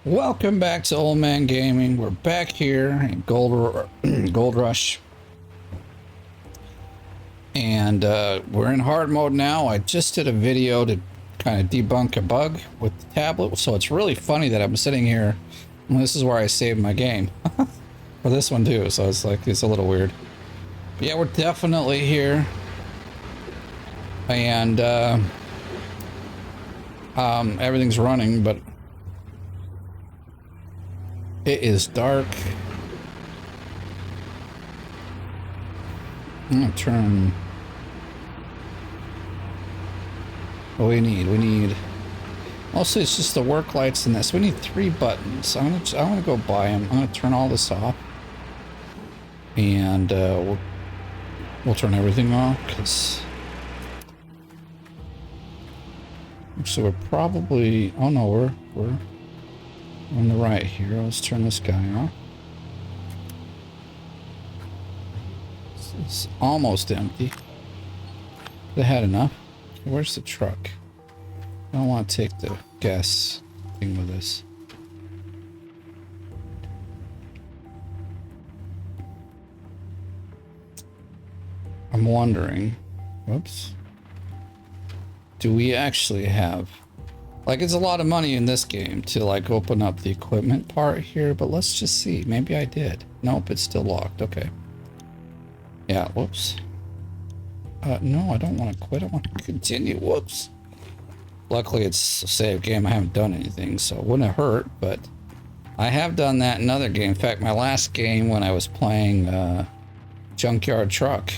Welcome back to Oldman Gaming. We're back here in Gold Rush, and we're in hard mode now. I just did a video to kind of debunk a bug with the tablet, so it's really funny that I'm sitting here, and this is where I saved my game for this one too. So it's like it's a little weird. But yeah, we're definitely here, and everything's running, but it is dark. I'm gonna turn. What we need. Mostly it's just the work lights in this. We need 3 buttons. I'm gonna go buy them. I'm gonna turn all this off, and we'll turn everything off because. So we're probably. Oh no, we're on the right here. Let's turn this guy off. It's almost empty. They had enough. Where's the truck? I don't want to take the gas thing with us. I'm wondering. Whoops. Do we actually have... Like, it's a lot of money in this game to, like, open up the equipment part here, but let's just see. Maybe I did. Nope, it's still locked. Okay. Yeah, whoops. No, I don't want to quit. I want to continue. Whoops. Luckily, it's a save game. I haven't done anything, so it wouldn't have hurt, but I have done that in other game. In fact, my last game when I was playing Junkyard Truck,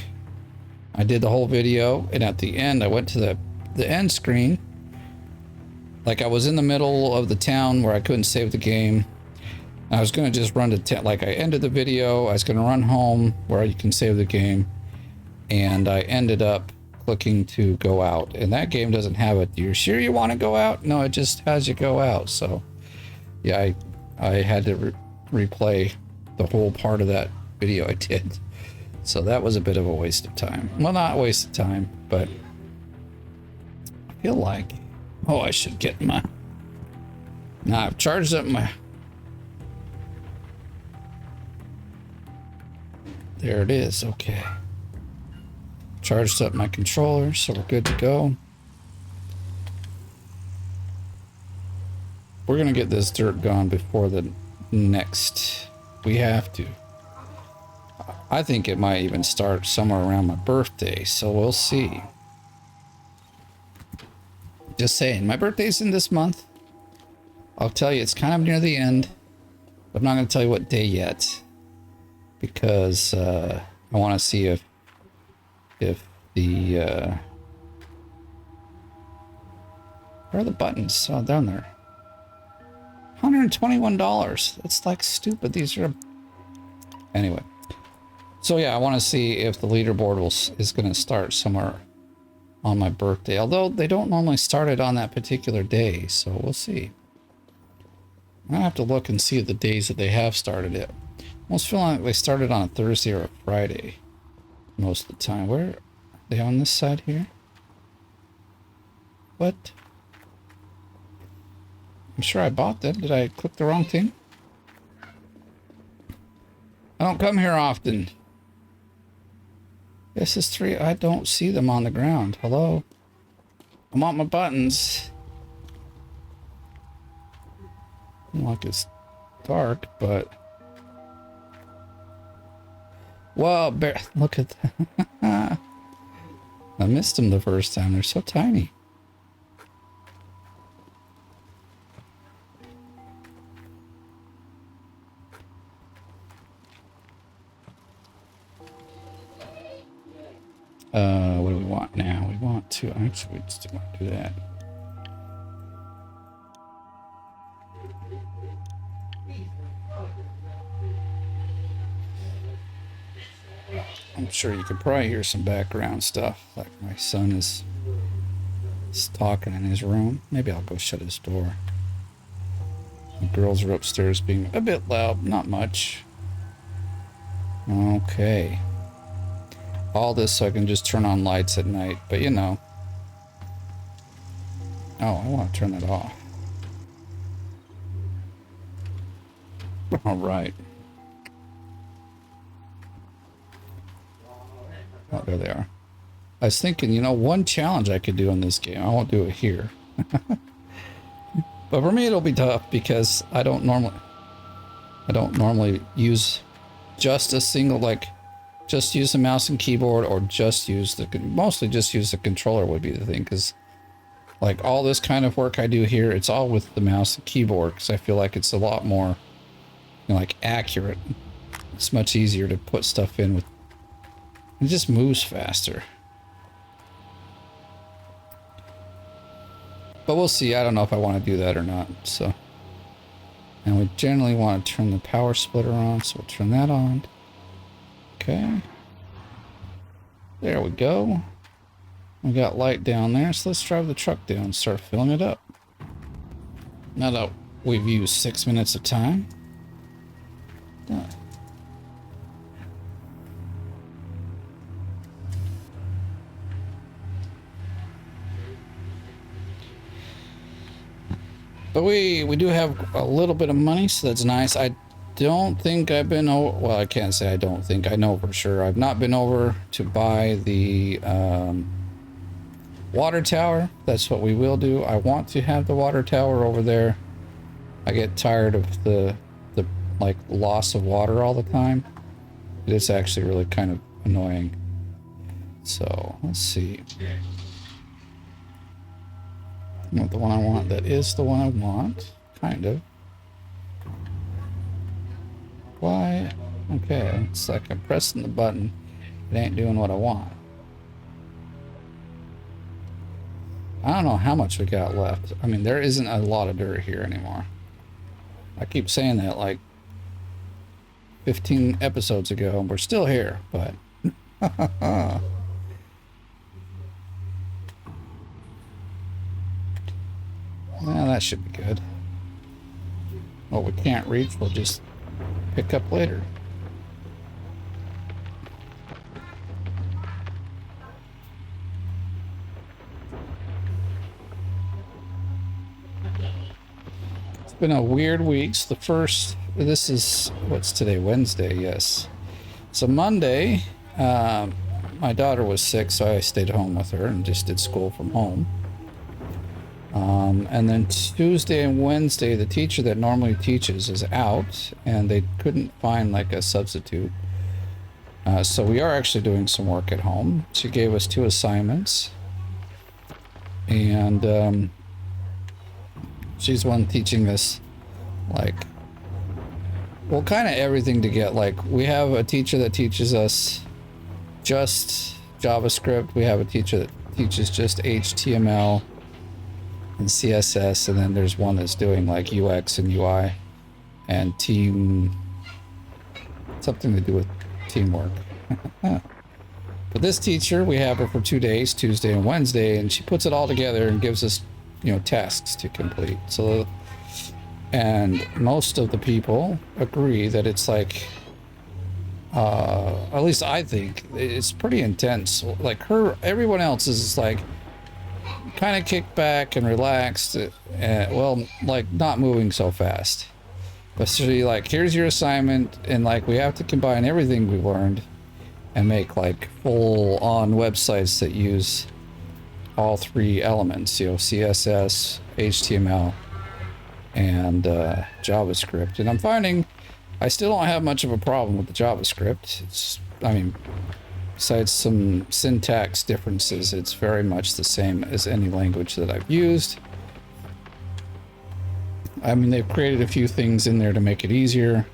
I did the whole video, and at the end, I went to the end screen. Like I was in the middle of the town where I couldn't save the game. I was going to just run to like I ended the video. I was going to run home where you can save the game. And I ended up clicking to go out. And that game doesn't have it. You're sure you want to go out? No, it just has you go out. So yeah, I had to replay the whole part of that video I did. So that was a bit of a waste of time. Well, not a waste of time, but I feel like... Oh, I should get my... Now I've charged up my... There it is, okay. Charged up my controller, so we're good to go. We're gonna get this dirt gone before the next... We have to. I think it might even start somewhere around my birthday, so we'll see. Just saying, my birthday's in this month. I'll tell you, it's kind of near the end. But I'm not going to tell you what day yet. Because I want to see if the... where are the buttons? Oh, down there. $121. That's like stupid. These are... Anyway. So yeah, I want to see if the leaderboard is going to start somewhere on my birthday, although they don't normally start it on that particular day, so we'll see. I'm gonna have to look and see the days that they have started it. Almost feel like they started on a Thursday or a Friday most of the time. Where are they on this side here? What? I'm sure I bought them. Did I click the wrong thing? I don't come here often. This is 3. I don't see them on the ground. Hello? I want my buttons. Like it's dark, but... Whoa, look at that. I missed them the first time. They're so tiny. What do we want now? We want to... Actually, we just want to do that. I'm sure you could probably hear some background stuff. Like my son is talking in his room. Maybe I'll go shut his door. The girls are upstairs being a bit loud. Not much. Okay. All this so I can just turn on lights at night, but you know. Oh, I want to turn that off. All right. Oh, there they are. I was thinking, you know, one challenge I could do in this game. I won't do it here. But for me, it'll be tough because I don't normally use just a single, like, just use the mouse and keyboard, or just use mostly just use the controller would be the thing, because like all this kind of work I do here, it's all with the mouse and keyboard, because I feel like it's a lot more, you know, like accurate. It's much easier to put stuff in with, it just moves faster. But we'll see. I don't know if I want to do that or not. So, and we generally want to turn the power splitter on, so we'll turn that on. Okay. There we go. We got light down there, so let's drive the truck down and start filling it up. Now that we've used 6 minutes of time. Done. But we do have a little bit of money, so that's nice. I don't think I've been over, well, I can't say I don't think, I know for sure. I've not been over to buy the water tower. That's what we will do. I want to have the water tower over there. I get tired of the like loss of water all the time. It's actually really kind of annoying. So let's see. Not the one I want. That is the one I want. Kind of. Why? Okay, it's like I'm pressing the button. It ain't doing what I want. I don't know how much we got left. I mean, there isn't a lot of dirt here anymore. I keep saying that like 15 episodes ago, and we're still here, but... Well, that should be good. What we can't reach, we'll just pick up later. It's been a weird week. This is, what's today? Wednesday, yes. So Monday, my daughter was sick, so I stayed home with her and just did school from home. And then Tuesday and Wednesday, the teacher that normally teaches is out, and they couldn't find like a substitute. So we are actually doing some work at home. She gave us 2 assignments, and she's one teaching us like, well, kind of everything to get, like, we have a teacher that teaches us just JavaScript. We have a teacher that teaches just HTML and CSS, and then there's one that's doing like UX and UI and something to do with teamwork. But this teacher, we have her for 2 days, Tuesday and Wednesday, and she puts it all together and gives us, you know, tasks to complete. So, and most of the people agree that it's like, at least I think it's pretty intense. Like everyone else is like kind of kicked back and relaxed, well, like not moving so fast. But she like, here's your assignment, and like we have to combine everything we've learned and make like full-on websites that use all 3 elements, you know, CSS, HTML, and JavaScript. And I'm finding I still don't have much of a problem with the JavaScript. It's, I mean, besides some syntax differences, it's very much the same as any language that I've used. I mean, they've created a few things in there to make it easier.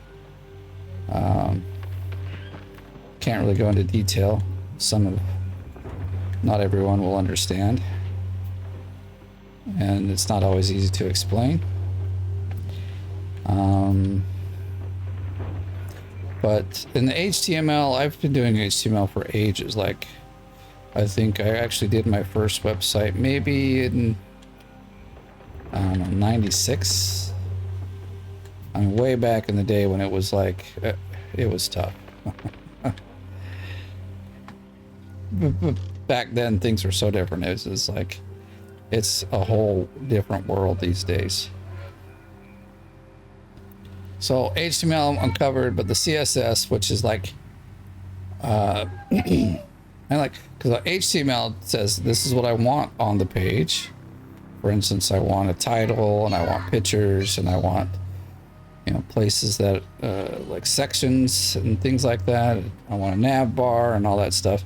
Can't really go into detail. Not everyone will understand. And it's not always easy to explain. But in the HTML, I've been doing HTML for ages. Like, I think I actually did my first website maybe in, I don't know, 96. I mean, way back in the day when it was like, it was tough. But back then, things were so different. It's like, it's a whole different world these days. So HTML uncovered, but the CSS, which is like, I like, because HTML says this is what I want on the page. For instance, I want a title, and I want pictures, and I want, you know, places that, like sections and things like that. I want a nav bar and all that stuff.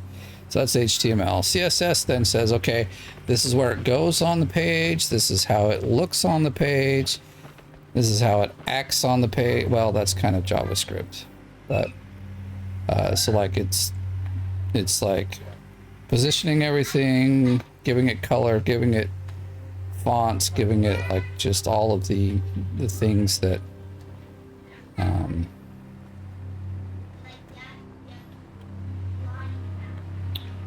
So that's HTML. CSS then says, okay, this is where it goes on the page. This is how it looks on the page. This is how it acts on the page. Well, that's kind of JavaScript, but so like it's like positioning everything, giving it color, giving it fonts, giving it like just all of the things that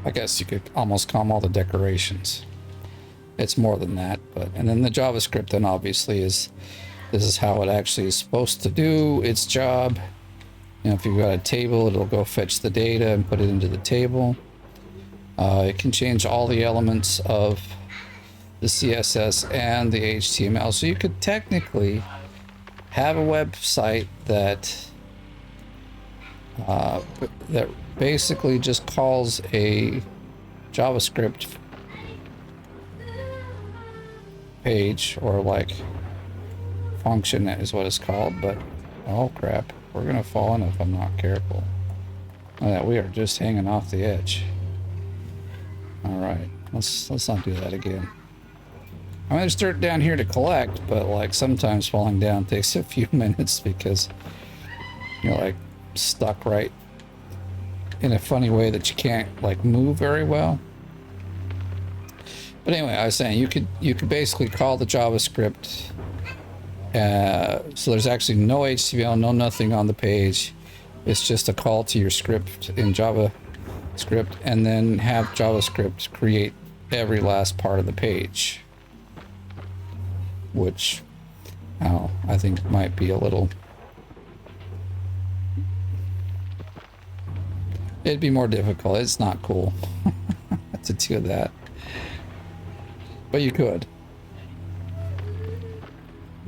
I guess you could almost call them all the decorations. It's more than that, but and then the JavaScript then obviously is this is how it actually is supposed to do its job. You know, if you've got a table, it'll go fetch the data and put it into the table. It can change all the elements of the CSS and the HTML. So you could technically have a website that that basically just calls a JavaScript page, or like function is what it's called, but oh crap, we're gonna fall in if I'm not careful. Oh, yeah, we are just hanging off the edge. All right, let's not do that again. I mean, there's dirt down here to collect, but like sometimes falling down takes a few minutes because you're like stuck right in a funny way that you can't like move very well. But anyway, I was saying you could basically call the JavaScript. So there's actually no HTML, no nothing on the page. It's just a call to your script in JavaScript, and then have JavaScript create every last part of the page, which I think might be a little. It'd be more difficult. It's not cool to do that, but you could.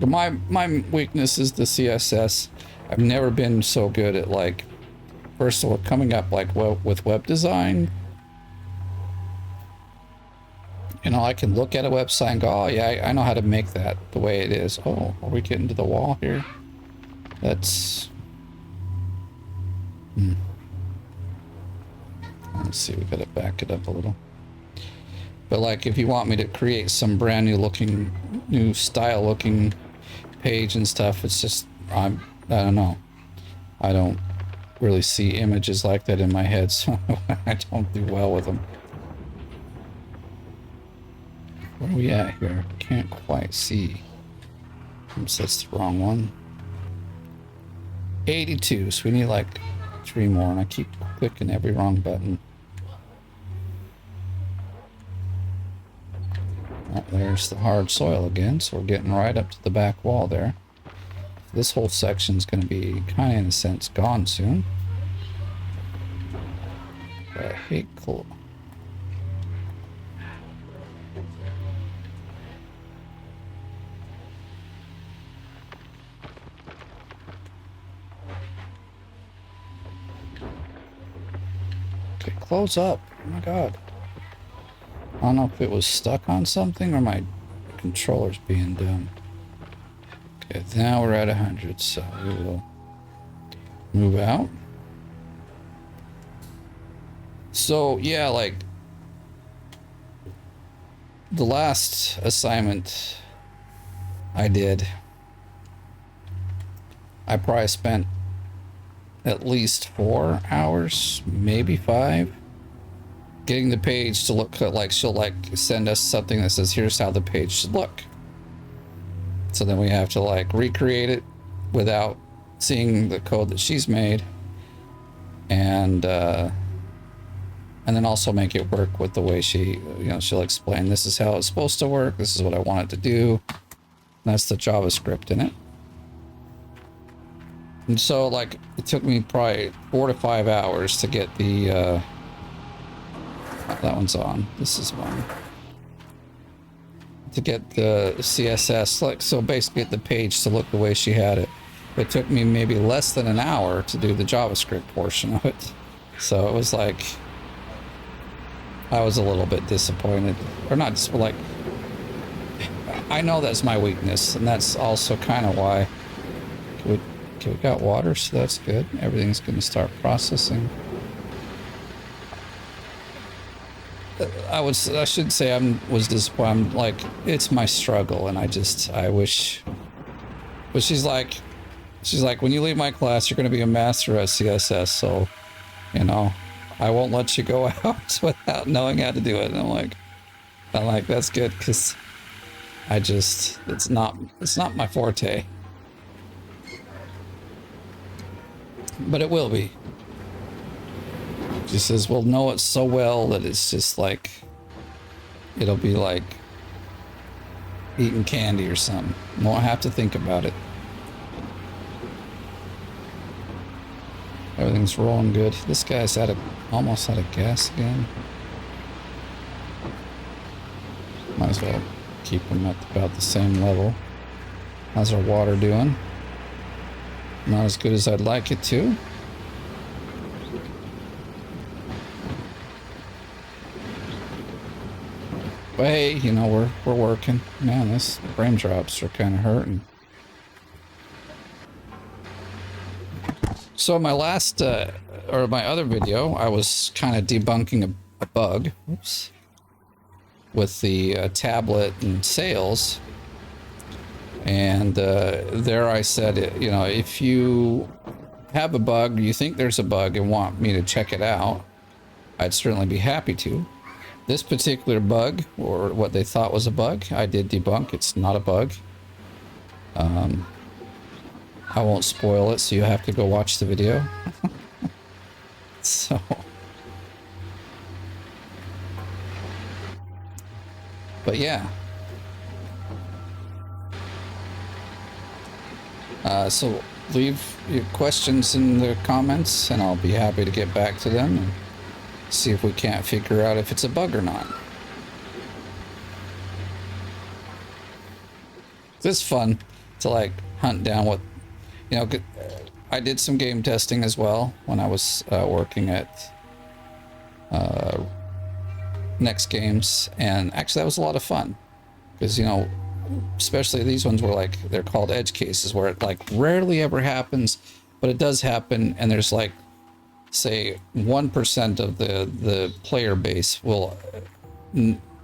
But my weakness is the CSS. I've never been so good at like, first of all, coming up like with web design. You know, I can look at a website and go, oh yeah, I know how to make that the way it is. Oh, are we getting to the wall here? That's. Let's see, we gotta back it up a little. But like, if you want me to create some brand new style looking page and stuff, it's just, I don't know. I don't really see images like that in my head, so I don't do well with them. Where are we at here? Can't quite see. Oops, that's the wrong one. 82, so we need like 3 more, and I keep clicking every wrong button. Oh, there's the hard soil again, so we're getting right up to the back wall there. This whole section's going to be kind of, in a sense, gone soon. But I hate cool. Okay, close up. Oh my god. I don't know if it was stuck on something or my controller's being dumb. Okay, now we're at 100, so we will move out. So yeah, like the last assignment I did, I probably spent at least 4 hours, maybe 5, getting the page to look like, she'll like send us something that says, here's how the page should look. So then we have to like recreate it without seeing the code that she's made, and then also make it work with the way she, you know, she'll explain, this is how it's supposed to work, this is what I want it to do. That's the JavaScript in it. And so like it took me probably 4 to 5 hours to get the that one's on. This is one. To get the CSS, like, so basically get the page to look the way she had it. it took me maybe less than an hour to do the JavaScript portion of it. So it was like, I was a little bit disappointed. Or not, just like, I know that's my weakness, and that's also kind of why. We got water, so that's good. Everything's going to start processing. I should say I was disappointed. I'm like, it's my struggle, and I wish. But she's like, when you leave my class, you're going to be a master at CSS. So, you know, I won't let you go out without knowing how to do it. And I'm like, that's good, because it's not my forte. But it will be. She says we'll know it so well that it's just like, it'll be like eating candy or something. Won't have to think about it. Everything's rolling good. This guy's almost out of gas again. Might as well keep him at about the same level. How's our water doing? Not as good as I'd like it to. But hey, you know, we're working. Man, this frame drops are kind of hurting. So my last, or my other video, I was kind of debunking a bug. Oops. With the tablet and sales. And there I said, you know, if you have a bug, you think there's a bug and want me to check it out, I'd certainly be happy to. This particular bug, or what they thought was a bug, I did debunk. It's not a bug. I won't spoil it, so you have to go watch the video. So... But yeah. So leave your questions in the comments and I'll be happy to get back to them and see if we can't figure out if it's a bug or not. It's fun to like hunt down what, you know, I did some game testing as well when I was working at Next Games, and actually that was a lot of fun because, you know, especially these ones were like, they're called edge cases where it like rarely ever happens, but it does happen, and there's like, say 1% of the player base will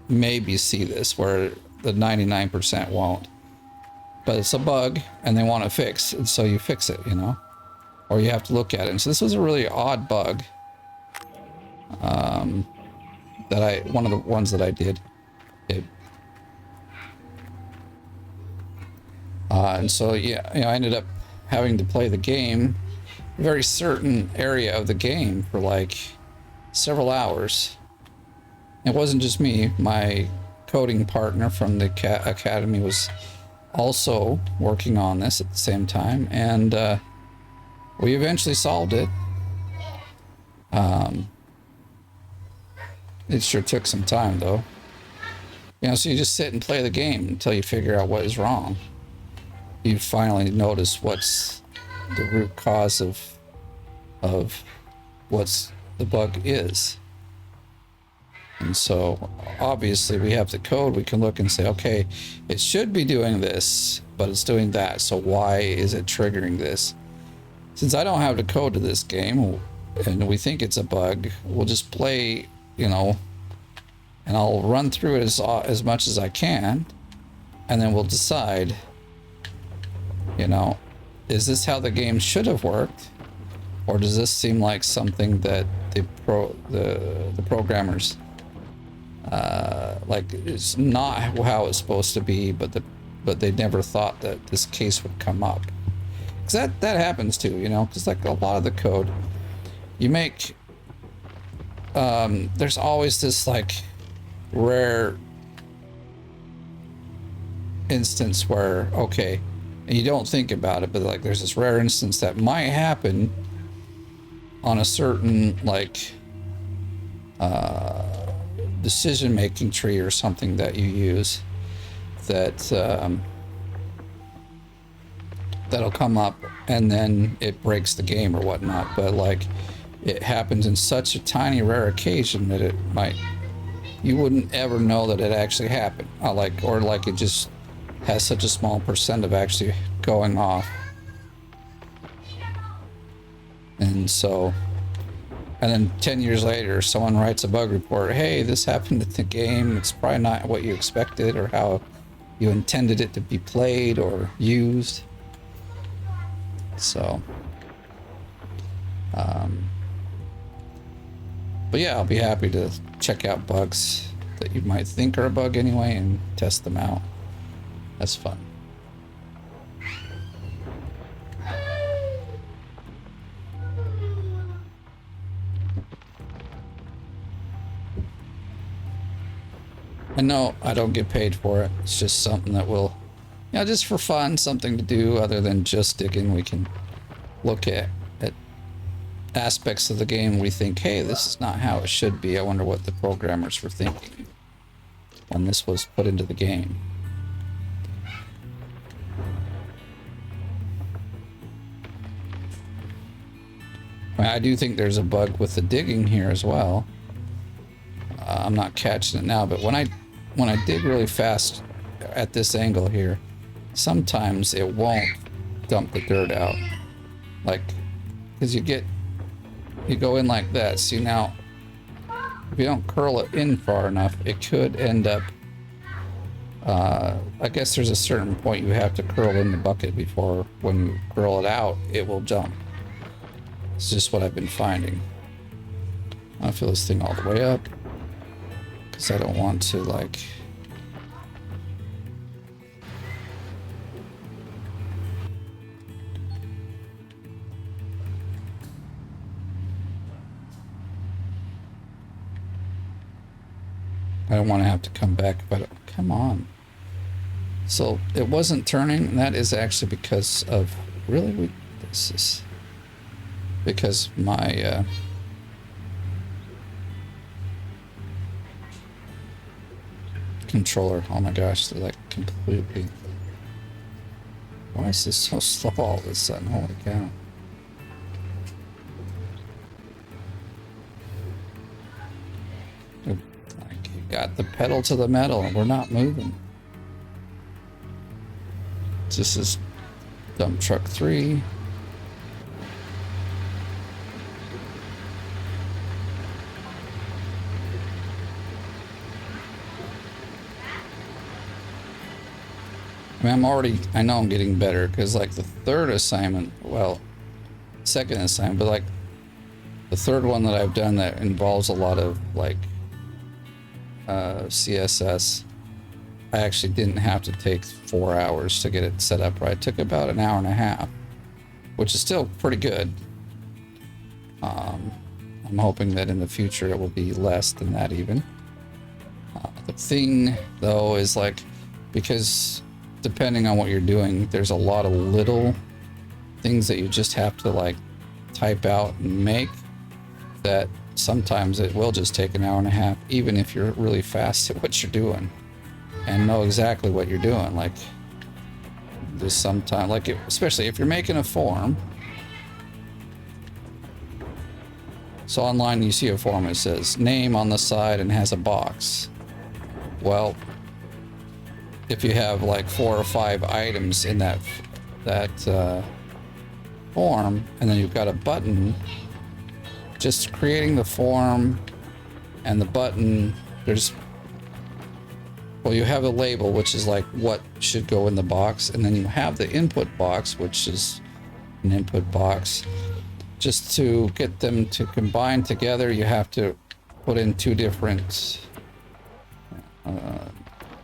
maybe see this, where the 99% won't. But it's a bug and they want to fix, and so you fix it, you know, or you have to look at it. And so this was a really odd bug that one of the ones that I did. And so, yeah, you know, I ended up having to play the game, a very certain area of the game, for like several hours. It wasn't just me. My coding partner from the academy was also working on this at the same time, and we eventually solved it. It sure took some time, though. You know, so you just sit and play the game until you figure out what is wrong. You finally notice what's the root cause of what's the bug is. And so obviously we have the code. We can look and say, okay, it should be doing this, but it's doing that. So why is it triggering this? Since I don't have the code to this game and we think it's a bug, we'll just play, you know, and I'll run through it as much as I can, and then we'll decide, you know, is this how the game should have worked, or does this seem like something that the programmers like it's not how it's supposed to be, but they never thought that this case would come up, because that happens too, you know, because like a lot of the code you make, there's always this like rare instance where, okay, and you don't think about it, but like there's this rare instance that might happen on a certain like decision-making tree or something that you use, that that'll come up and then it breaks the game or whatnot. But like, it happens in such a tiny rare occasion that it might, you wouldn't ever know that it actually happened. Or like it just has such a small percent of actually going off. And so, and then 10 years later, someone writes a bug report. Hey, this happened at the game. It's probably not what you expected or how you intended it to be played or used. So, but yeah, I'll be happy to check out bugs that you might think are a bug anyway and test them out. That's fun. And no, I don't get paid for it. It's just something that will, you know, just for fun, something to do other than just digging. We can look at aspects of the game we think, hey, this is not how it should be. I wonder what the programmers were thinking when this was put into the game. I do think there's a bug with the digging here as well. I'm not catching it now, but when I dig really fast at this angle here, sometimes it won't dump the dirt out. Like, because you go in like that. See, now, if you don't curl it in far enough, it could end up, I guess there's a certain point you have to curl in the bucket before, when you curl it out, it will jump. It's just what I've been finding. I'll fill this thing all the way up, because I don't want to, like... I don't want to have to come back, but come on. So it wasn't turning, and that is actually because of, really, this is because my controller, oh my gosh, they're like completely, why is this so slow all of a sudden? Holy cow. Got the pedal to the metal and we're not moving. This is dump truck 3. I mean, I know I'm getting better, because like the third assignment, well, second assignment, but like the third one that I've done that involves a lot of like CSS, I actually didn't have to take 4 hours to get it set up right. It took about an hour and a half, which is still pretty good. I'm hoping that in the future it will be less than that even. The thing though is like, because depending on what you're doing, there's a lot of little things that you just have to like type out and make, that sometimes it will just take an hour and a half, even if you're really fast at what you're doing and know exactly what you're doing. Like, there's sometimes, like, especially if you're making a form. So online you see a form, it says name on the side and has a box. Well, if you have like 4 or 5 items in that form, and then you've got a button, just creating the form and the button, well, you have a label, which is like what should go in the box, and then you have the input box, which is an input box. Just to get them to combine together, you have to put in 2 different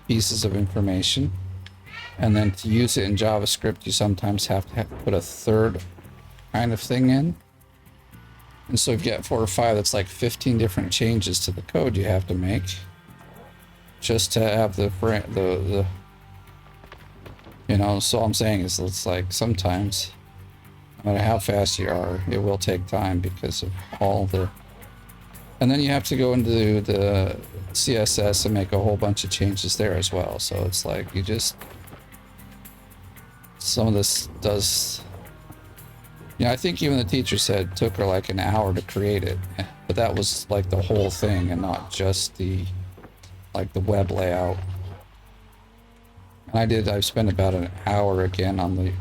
pieces of information. And then to use it in JavaScript, you sometimes have to put a third kind of thing in. And so if you get 4 or 5, that's like 15 different changes to the code you have to make just to have the you know. So all I'm saying is, it's like sometimes, no matter how fast you are, it will take time because of all the, and then you have to go into the CSS and make a whole bunch of changes there as well. So it's like, it's some of this does. Yeah, I think even the teacher said it took her like an hour to create it, but that was like the whole thing and not just the like the web layout. And I've spent about an hour again on the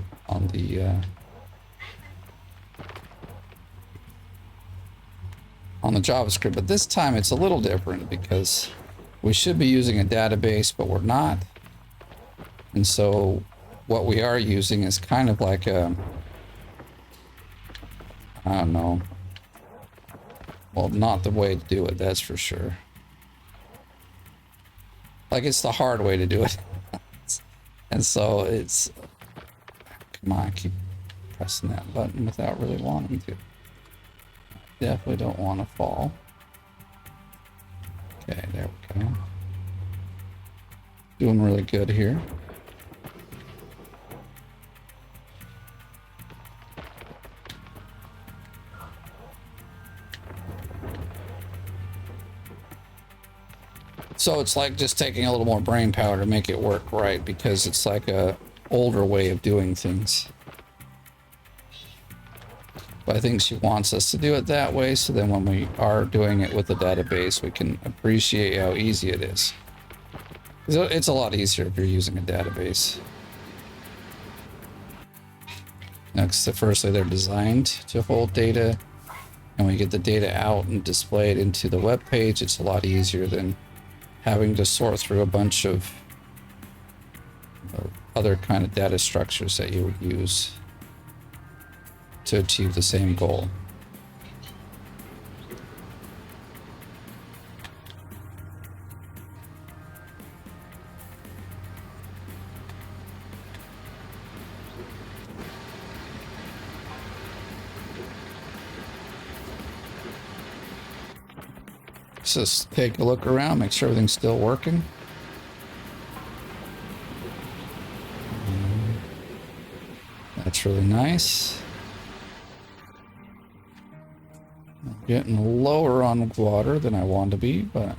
JavaScript, but this time it's a little different because we should be using a database, but we're not. And so what we are using is kind of like a, I don't know, well, not the way to do it, that's for sure. Like, it's the hard way to do it. And so it's, come on, I keep pressing that button without really wanting to. Definitely don't want to fall. Okay, there we go. Doing really good here. So it's like just taking a little more brain power to make it work right, because it's like a older way of doing things. But I think she wants us to do it that way, so then when we are doing it with a database, we can appreciate how easy it is. It's a lot easier if you're using a database. Next, firstly, they're designed to hold data, and when you get the data out and display it into the web page, it's a lot easier than having to sort through a bunch of other kind of data structures that you would use to achieve the same goal. Let's just take a look around, make sure everything's still working. That's really nice. I'm getting lower on water than I want to be, but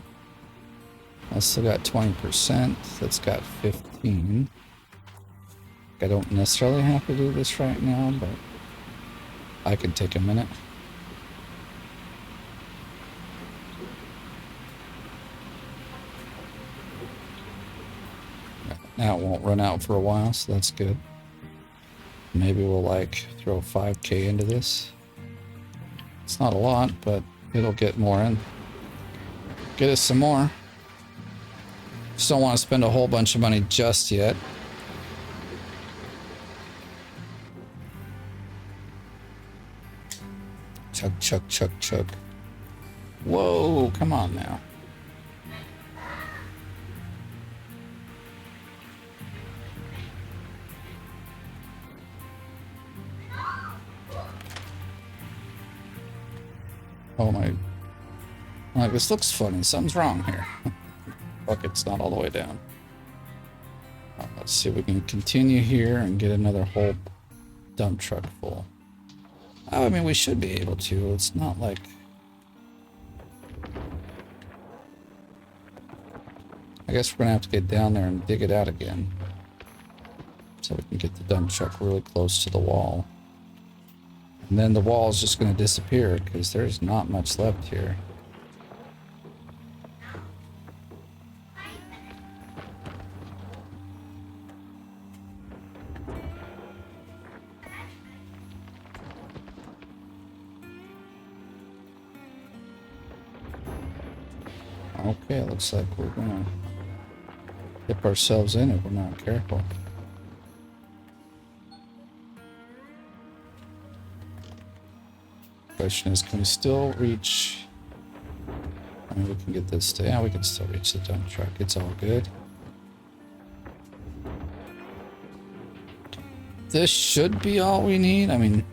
I still got 20%. That's got 15. I don't necessarily have to do this right now, but I could take a minute. Now it won't run out for a while, so that's good. Maybe we'll like throw 5K into this. It's not a lot, but it'll get more in. Get us some more. Just don't want to spend a whole bunch of money just yet. Chug, chug, chug, chug. Whoa, come on now. Oh my, like, this looks funny. Something's wrong here. Bucket's not all the way down. Let's see if we can continue here and get another whole dump truck full. Oh, I mean, we should be able to. It's not like... I guess we're gonna have to get down there and dig it out again, so we can get the dump truck really close to the wall. And then the wall is just going to disappear because there's not much left here. Okay, looks like we're going to dip ourselves in if we're not careful. Question is, can we still reach? I mean, we can get this to, yeah, we can still reach the dump truck. It's all good. This should be all we need. I mean,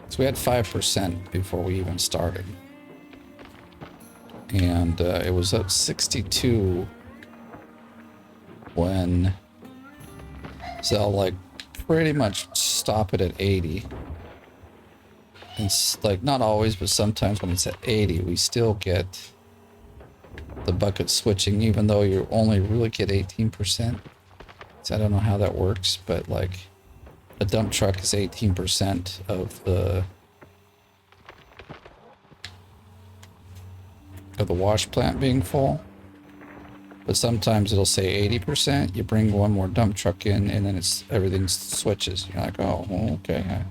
so we had 5% before we even started, and it was at 62 when, so I'll like pretty much stop it at 80. It's like, not always, but sometimes when it's at 80, we still get the bucket switching, even though you only really get 18%. So I don't know how that works, but like, a dump truck is 18% of the wash plant being full. But sometimes it'll say 80%. You bring one more dump truck in, and then everything switches. You're like, oh, okay. I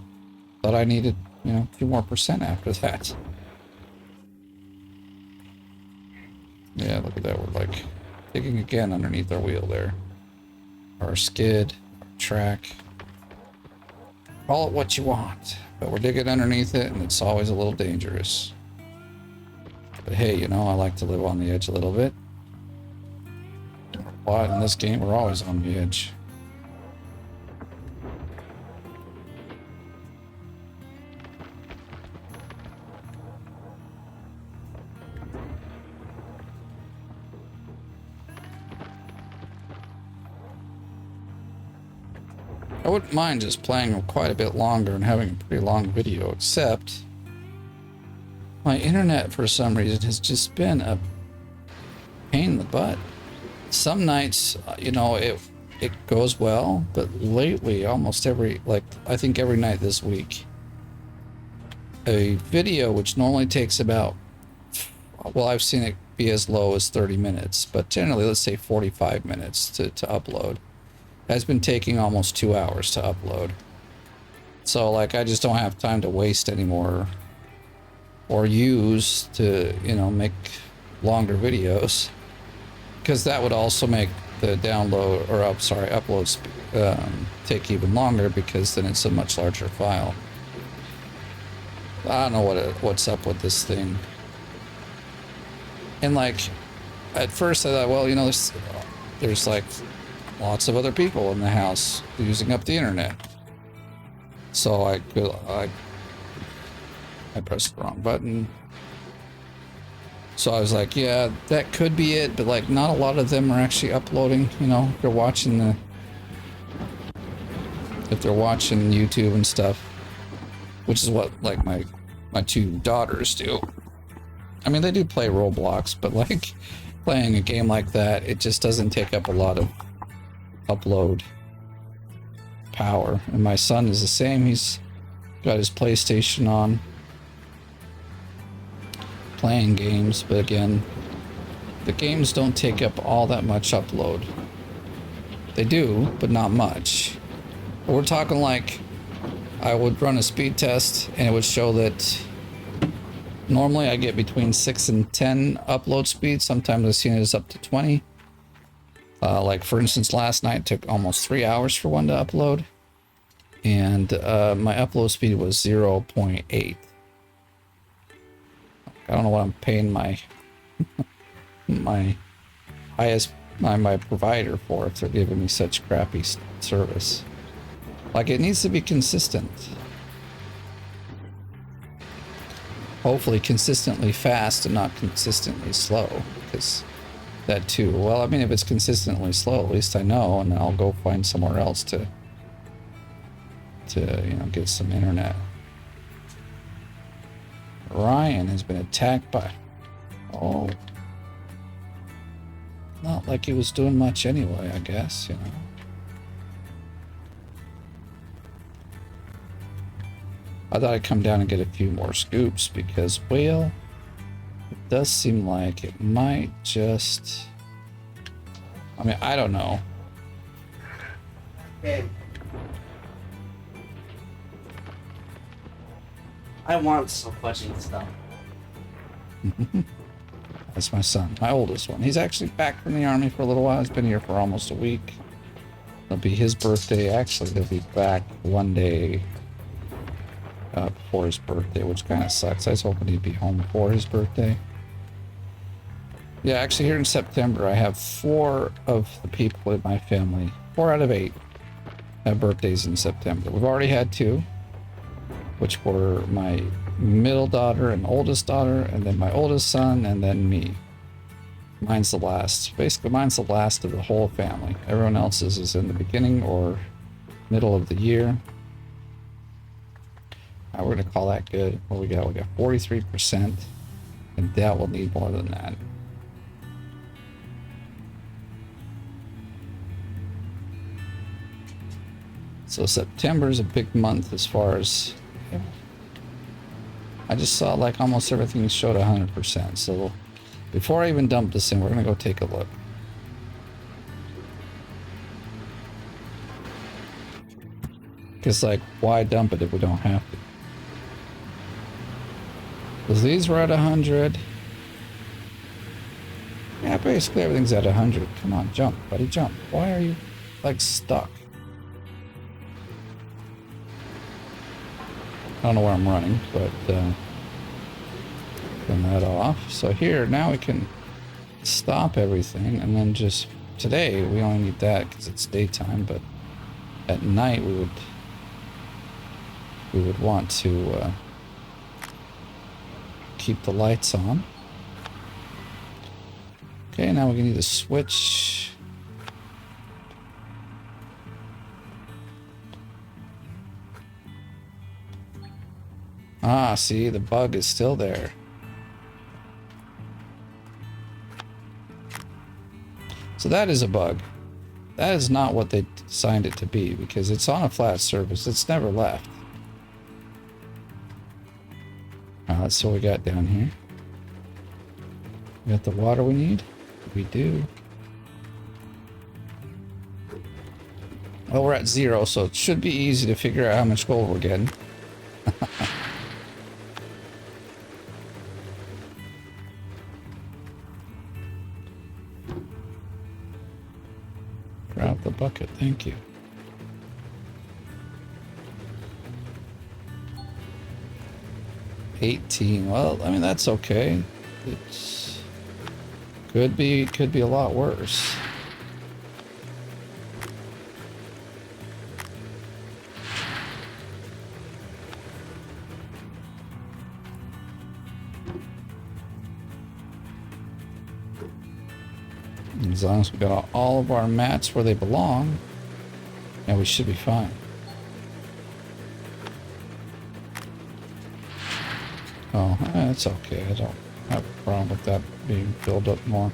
thought I needed, a few more percent after that. Yeah, look at that. We're like digging again underneath our wheel there. Our skid, our track. Call it what you want, but we're digging underneath it, and it's always a little dangerous. But hey, I like to live on the edge a little bit. But in this game, we're always on the edge. I wouldn't mind just playing quite a bit longer and having a pretty long video, except my internet for some reason has just been a pain in the butt. Some nights, it goes well, but lately, almost I think every night this week, a video which normally takes about, well, I've seen it be as low as 30 minutes, but generally, let's say 45 minutes to upload, has been taking almost 2 hours to upload. So, I just don't have time to waste anymore or use to, make longer videos. Because that would also make the upload take even longer, because then it's a much larger file. I don't know what's up with this thing. And at first I thought, well, there's lots of other people in the house using up the internet. So I pressed the wrong button. So I was like, yeah, that could be it, but not a lot of them are actually uploading, if they're watching YouTube and stuff, which is what my two daughters do. I mean, they do play Roblox, but playing a game like that, it just doesn't take up a lot of upload power. And my son is the same. He's got his PlayStation on, playing games, but again, the games don't take up all that much upload. They do, but not much. We're talking I would run a speed test and it would show that normally I get between 6 and 10 upload speed. Sometimes I've seen it as up to 20. For instance, last night it took almost 3 hours for one to upload, and my upload speed was 0.8. I don't know what I'm paying my my provider for if they're giving me such crappy service. It needs to be consistent. Hopefully consistently fast and not consistently slow, because that too. Well, I mean, if it's consistently slow, at least I know, and I'll go find somewhere else to get some internet. Ryan has been attacked by... Oh. Not like he was doing much anyway, I guess, I thought I'd come down and get a few more scoops because, well, it does seem like it might just... I mean, I don't know. Babe. I want some fudging stuff. That's my son, my oldest one. He's actually back from the army for a little while. He's been here for almost a week. It'll be his birthday. Actually, he'll be back one day before his birthday, which kind of sucks. I was hoping he'd be home for his birthday. Yeah, actually here in September, I have 4 of the people in my family, 4 out of 8, have birthdays in September. We've already had 2, which were my middle daughter and oldest daughter, and then my oldest son, and then me. Mine's the last. Basically, mine's the last of the whole family. Everyone else's is in the beginning or middle of the year. We're going to call that good. What we got? We got 43%, and that will need more than that. So September is a big month as far as... I just saw like almost everything showed 100%. So before I even dump this in, we're going to go take a look. Because like, why dump it if we don't have to? Because these were at 100. Yeah, basically everything's at 100. Come on, jump, buddy, jump. Why are you like stuck? I don't know where I'm running, but turn that off. So here, now we can stop everything, and then just today we only need that because it's daytime. But at night we would want to keep the lights on. Okay, now we need to switch. Ah, see, the bug is still there. So that is a bug. That is not what they designed it to be, because it's on a flat surface. It's never left. Let's see what we got down here. We got the water we need? We do. Well, we're at 0, so it should be easy to figure out how much gold we're getting. Grab the bucket, thank you. $18. Well, I mean, that's okay. It's could be a lot worse. As long as we got all of our mats where they belong, yeah, we should be fine. Oh, that's okay. I don't have a problem with that being filled up more.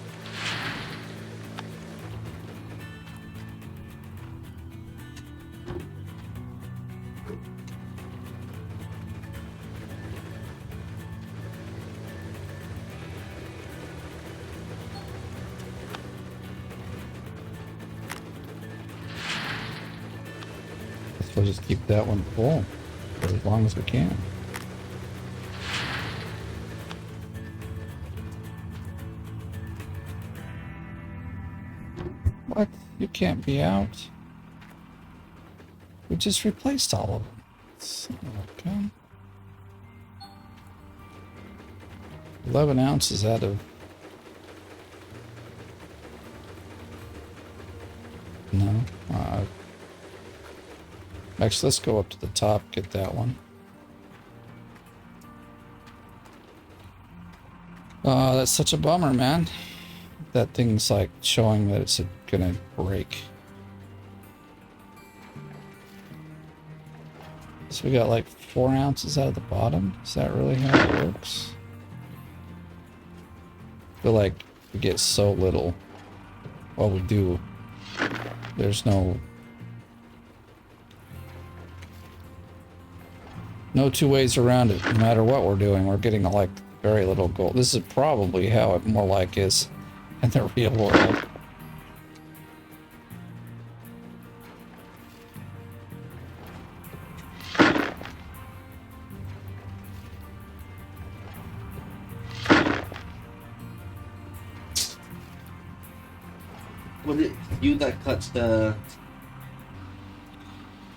We'll just keep that one full for as long as we can. What? You can't be out. We just replaced all of them. Okay. 11 ounces out of... No. Actually, let's go up to the top, get that one. That's such a bummer, man. That thing's like showing that it's gonna break. So we got like 4 ounces out of the bottom. Is that really how it works? I feel like we get so little. Well, we do. There's no two ways around it. No matter what we're doing, we're getting like very little gold. This is probably how it more like is in the real world. Was it you that cut the...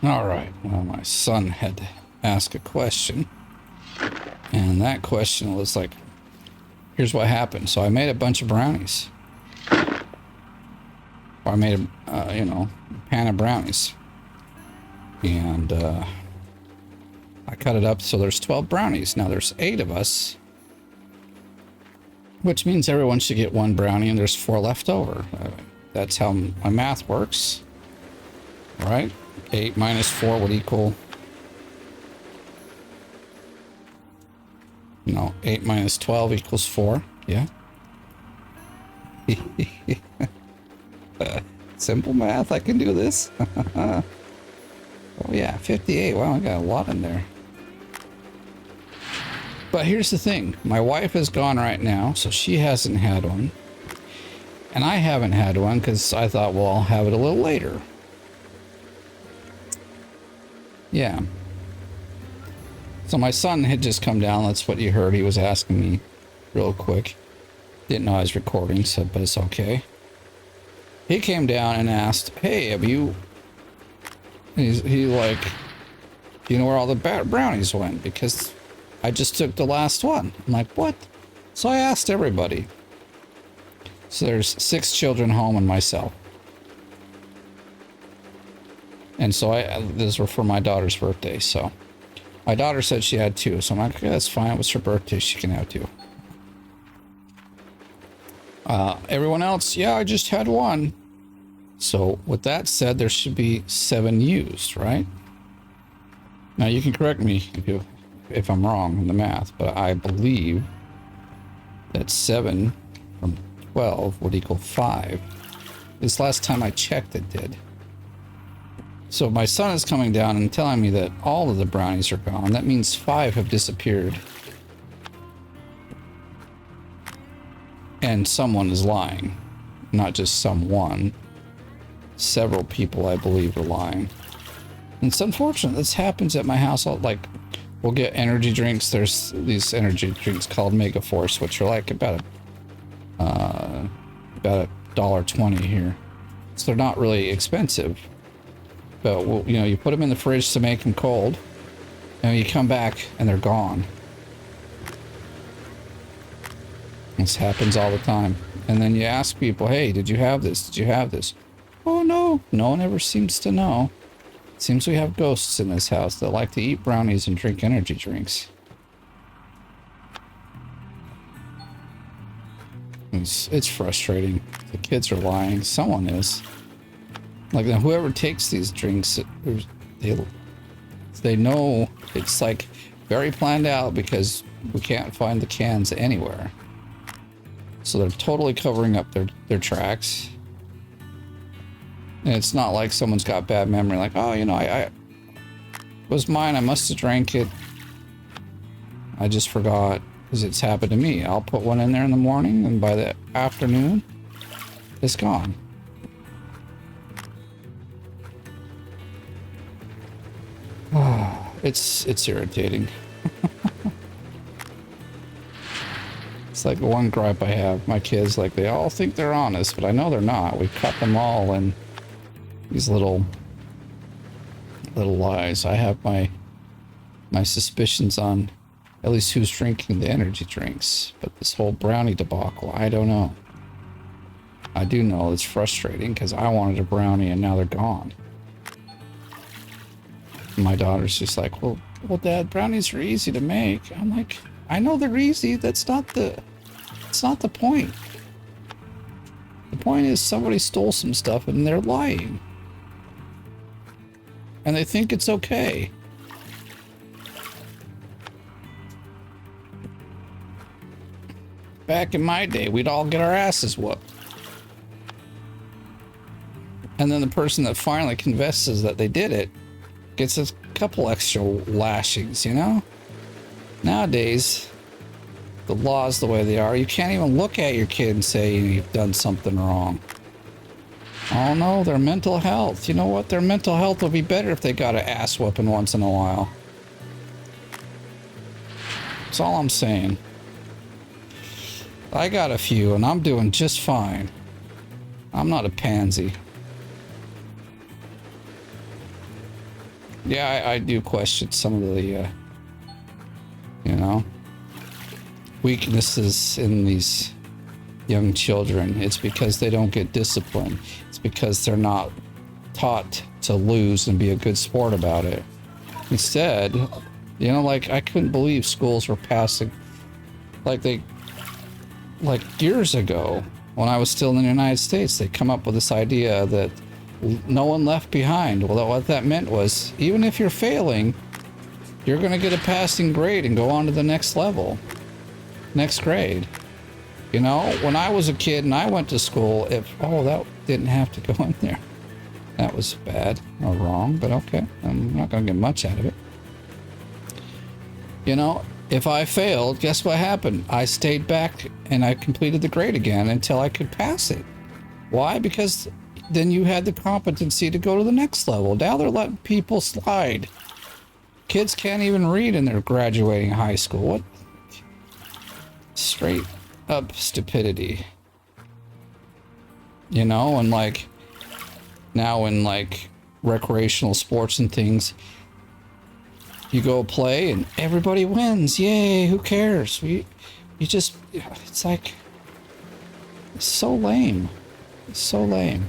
All right. Well, my son had to ask a question. And that question was like, here's what happened. So I made a bunch of brownies. Or I made a, you know, pan of brownies. And I cut it up so there's 12 brownies. Now there's 8 of us. Which means everyone should get 1 brownie and there's 4 left over. That's how my math works. All right? 8 minus 4 would equal... No, 8 minus 12 equals 4. Yeah. Simple math. I can do this. Oh yeah, 58. Wow, I got a lot in there. But here's the thing. My wife is gone right now, so she hasn't had one. And I haven't had one because I thought, well, I'll have it a little later. Yeah. So my son had just come down. That's what you heard. He was asking me real quick. Didn't know I was recording, so, but it's okay. He came down and asked, hey, have you... He like, you know where all the brownies went? Because I just took the last one. I'm like, what? So I asked everybody. So there's 6 children home and myself. And so these were for my daughter's birthday, so. My daughter said she had 2, so I'm like, okay, that's fine. It was her birthday, she can have 2. Everyone else, yeah, I just had 1. So with that said, there should be 7 used, right? Now you can correct me if I'm wrong in the math, but I believe that 7 from 12 would equal 5. This last time I checked, it did. So my son is coming down and telling me that all of the brownies are gone. That means 5 have disappeared. And someone is lying. Not just someone. Several people, I believe, are lying. And it's unfortunate. This happens at my house. Like, we'll get energy drinks. There's these energy drinks called Mega Force, which are like about $1.20 here. So they're not really expensive. But, well, you know, you put them in the fridge to make them cold. And you come back and they're gone. This happens all the time. And then you ask people, hey, did you have this? Did you have this? Oh, no. No one ever seems to know. It seems we have ghosts in this house that like to eat brownies and drink energy drinks. It's frustrating. The kids are lying. Someone is. Like, whoever takes these drinks, they know it's like very planned out because we can't find the cans anywhere. So they're totally covering up their tracks. And it's not like someone's got bad memory, like, oh, you know, it was mine, I must have drank it. I just forgot, because it's happened to me. I'll put one in there in the morning, and by the afternoon, it's gone. It's irritating. It's like one gripe I have. My kids, like, they all think they're honest, but I know they're not. We cut them all in these little lies. I have my suspicions on at least who's drinking the energy drinks. But this whole brownie debacle, I don't know. I do know it's frustrating because I wanted a brownie and now they're gone. My daughter's just like, well, Dad, brownies are easy to make. I'm like, I know they're easy. That's not the point. The point is somebody stole some stuff and they're lying. And they think it's okay. Back in my day, we'd all get our asses whooped. And then the person that finally confesses that they did it gets a couple extra lashings, you know? Nowadays, the laws the way they are, you can't even look at your kid and say you've done something wrong. Oh no, their mental health. You know what? Their mental health will be better if they got an ass whooping once in a while. That's all I'm saying. I got a few and I'm doing just fine. I'm not a pansy. Yeah, I do question some of the, you know, weaknesses in these young children. It's because they don't get disciplined. It's because they're not taught to lose and be a good sport about it. Instead, you know, like, I couldn't believe schools were passing, like years ago, when I was still in the United States, they come up with this idea that no one left behind. Well, what that meant was, even if you're failing, you're going to get a passing grade and go on to the next level, next grade. You know, when I was a kid and I went to school, that didn't have to go in there. That was bad or wrong, but okay. I'm not going to get much out of it. You know, if I failed, guess what happened? I stayed back and I completed the grade again until I could pass it. Why? Because then you had the competency to go to the next level. Now they're letting people slide. Kids can't even read and they're graduating high school. What? Straight up stupidity. You know, and like now in like recreational sports and things, you go play and everybody wins. Yay, who cares? It's like, it's so lame. It's so lame.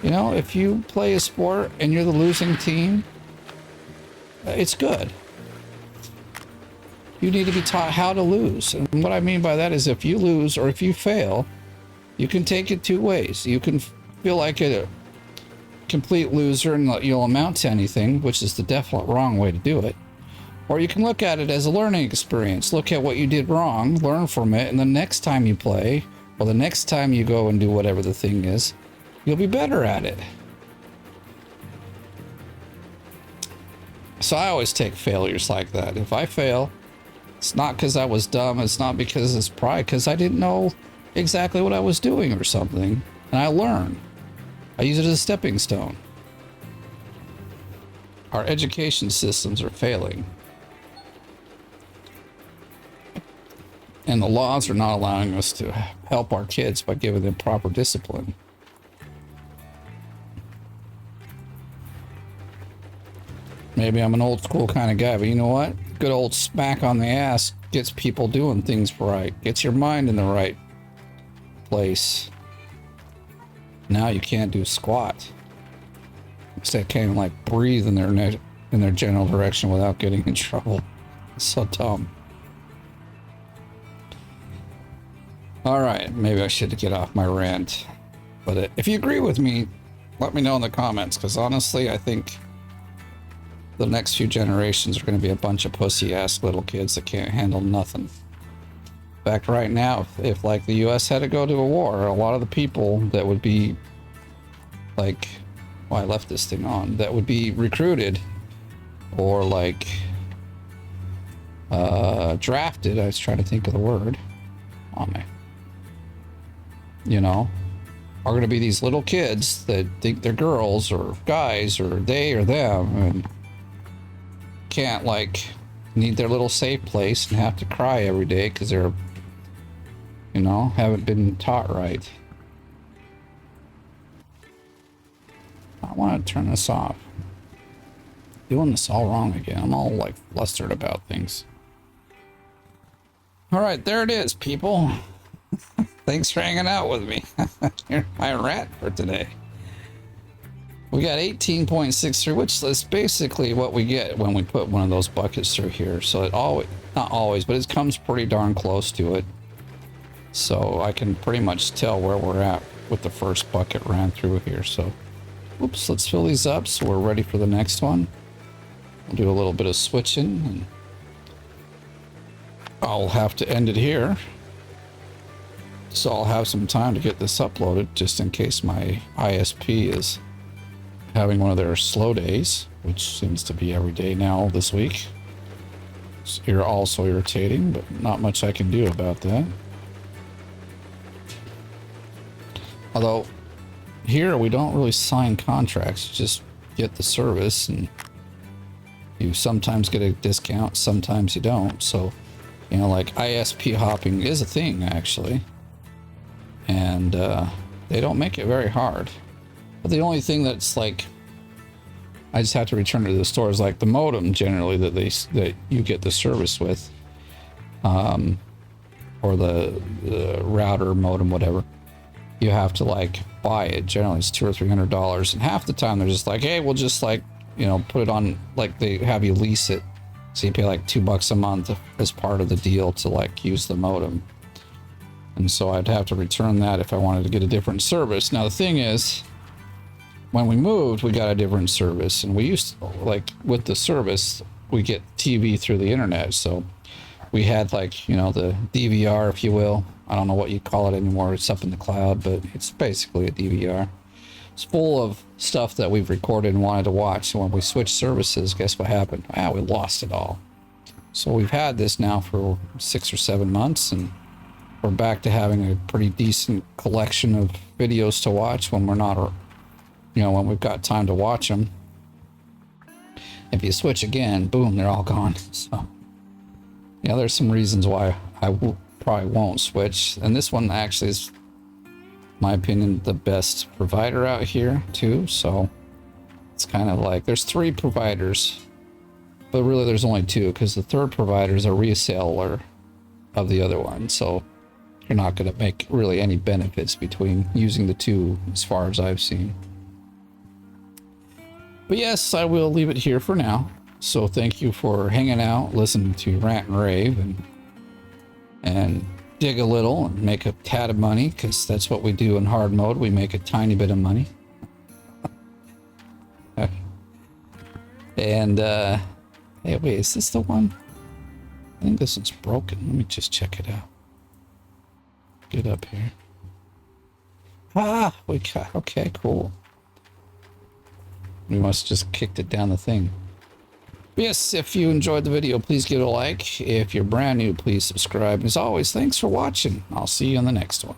You know, if you play a sport and you're the losing team, it's good. You need to be taught how to lose. And what I mean by that is if you lose or if you fail, you can take it two ways. You can feel like a complete loser and you'll amount to anything, which is the definite wrong way to do it. Or you can look at it as a learning experience. Look at what you did wrong, learn from it, and the next time you play, or the next time you go and do whatever the thing is, you'll be better at it. So I always take failures like that. If I fail, it's not because I was dumb. It's not because it's pride, because I didn't know exactly what I was doing or something. And I learn. I use it as a stepping stone. Our education systems are failing. And the laws are not allowing us to help our kids by giving them proper discipline. Maybe I'm an old school kind of guy, but you know what? Good old smack on the ass gets people doing things right. Gets your mind in the right place. Now you can't do squat. Instead, can't even like breathe in their general direction without getting in trouble. It's so dumb. All right, maybe I should get off my rant. But if you agree with me, let me know in the comments, because honestly, I think the next few generations are going to be a bunch of pussy-ass little kids that can't handle nothing. In fact, right now, if like the U.S. had to go to a war, a lot of the people that would be like, well, I left this thing on, that would be recruited or like drafted. I was trying to think of the word on me. You know, are going to be these little kids that think they're girls or guys or they or them and can't like need their little safe place and have to cry every day because they're, you know, haven't been taught right. I want to turn this off. Doing this all wrong again. I'm all like flustered about things. All right, there it is, people. Thanks for hanging out with me. Here's my rant for today. We got 18.63, which is basically what we get when we put one of those buckets through here. So it always, not always, but it comes pretty darn close to it. So I can pretty much tell where we're at with the first bucket ran through here. So, oops, let's fill these up so we're ready for the next one. We'll do a little bit of switching and I'll have to end it here. So I'll have some time to get this uploaded just in case my ISP is having one of their slow days, which seems to be every day now this week. It's also irritating, but not much I can do about that. Although here we don't really sign contracts, you just get the service and you sometimes get a discount, sometimes you don't. So, you know, like ISP hopping is a thing actually. And they don't make it very hard. But the only thing that's like, I just have to return it to the store is like the modem generally that you get the service with, or the router modem, whatever. You have to like buy it. Generally it's $200 or $300, and half the time they're just like, hey, we'll just like, you know, put it on, like they have you lease it, so you pay like $2 a month as part of the deal to like use the modem. And so I'd have to return that if I wanted to get a different service. Now the thing is, when we moved, we got a different service, and we used to, like with the service, we get TV through the internet. So we had like, you know, the DVR, if you will. I don't know what you call it anymore. It's up in the cloud, but it's basically a DVR. It's full of stuff that we've recorded and wanted to watch. So when we switched services, guess what happened? Ah, we lost it all. So we've had this now for 6 or 7 months, and we're back to having a pretty decent collection of videos to watch when we're not, you know, when we've got time to watch them. If you switch again, boom, they're all gone. So, yeah, there's some reasons why I probably won't switch. And this one actually is, my opinion, the best provider out here too. So it's kind of like there's 3 providers, but really there's only 2 because the third provider is a reseller of the other one. So you're not going to make really any benefits between using the 2 as far as I've seen. But yes, I will leave it here for now. So thank you for hanging out, listening to Rant and Rave, and dig a little and make a tad of money, because that's what we do in hard mode. We make a tiny bit of money. And hey, wait, is this the one? I think this one's broken. Let me just check it out. Get up here. Ah, we got, okay, cool. We must just kicked it down the thing. But yes, if you enjoyed the video, please give it a like. If you're brand new, please subscribe. As always, thanks for watching. I'll see you in the next one.